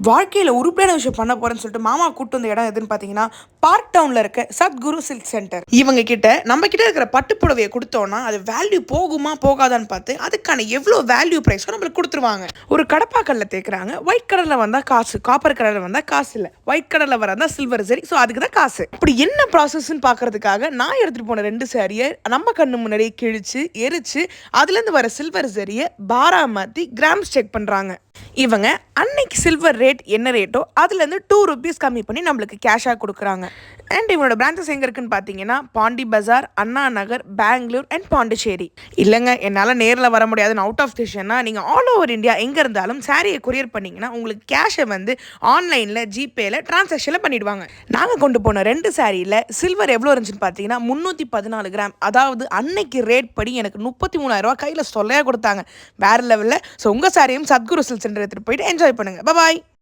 வாழ்க்கையில் உருப்படியான விஷயம் பண்ண போறேன்னு சொல்லிட்டு மாமா கூட்டு வந்த இடம் எதுன்னு பார்த்தீங்கன்னா பார்க் டவுனில் இருக்க சத்குரு சில்க் சென்டர். இவங்க கிட்ட நம்ம கிட்ட இருக்கிற பட்டு புடவையை கொடுத்தோன்னா அது வேல்யூ போகுமா போகாதான்னு பார்த்து அதுக்கான எவ்வளோ வேல்யூ ப்ரைஸோ நம்மளுக்கு கொடுத்துருவாங்க. ஒரு கடப்பாக்கல்ல தேய்க்கிறாங்க, ஒயிட் கலரில் வந்தால் காசு, காப்பர் கலரில் வந்தால் காசு இல்லை, ஒயிட் கலரில் வரதா சில்வர் சரி, ஸோ அதுக்கு தான் காசு. இப்படி என்ன ப்ராசஸ்ன்னு பார்க்கறதுக்காக நான் எடுத்துகிட்டு போன 2 சாரியை நம்ம கண்ணு முன்னாடியே கிழிச்சு எரிச்சு அதுலேருந்து வர சில்வர் சரியை பாரா மாற்றி கிராம்ஸ் செக் பண்ணுறாங்க. இவங்க அன்னைக்கு சில்வர் ரேட் என்ன ரேட்டோ அதுலேருந்து 2 rupees கம்மி பண்ணி நம்மளுக்கு கேஷாக கொடுக்குறாங்க. அண்ட் இவங்களோட பிரான்ச்சஸ் எங்கே இருக்குன்னு பார்த்தீங்கன்னா பாண்டி பஜார், அண்ணா நகர், பெங்களூர் அண்ட் பாண்டிச்சேரி. இல்லைங்க என்னால் நேரில் வர முடியாதுன்னு அவுட் ஆஃப் ஸ்டேஷன்னா நீங்கள் ஆல் ஓவர் இந்தியா எங்கே இருந்தாலும் சாரியை கொரியர் பண்ணிங்கன்னா உங்களுக்கு கேஷை வந்து ஆன்லைனில் ஜிபேயில் டிரான்சாக்ஷனில் பண்ணிவிடுவாங்க. நாங்கள் கொண்டு போன 2 சாரியில் சில்வர் எவ்வளோ இருந்துச்சுன்னு பார்த்தீங்கன்னா 314 கிராம். அதாவது அன்னைக்கு ரேட் படி எனக்கு 33,000 கையில் சொல்லையாக கொடுத்தாங்க. வேறு லெவலில். ஸோ உங்கள் சாரியும் சத்குரு சில்க் சென்டர் எடுத்துகிட்டு போயிட்டு என்ஜாய் பண்ணுங்கள். பாய்.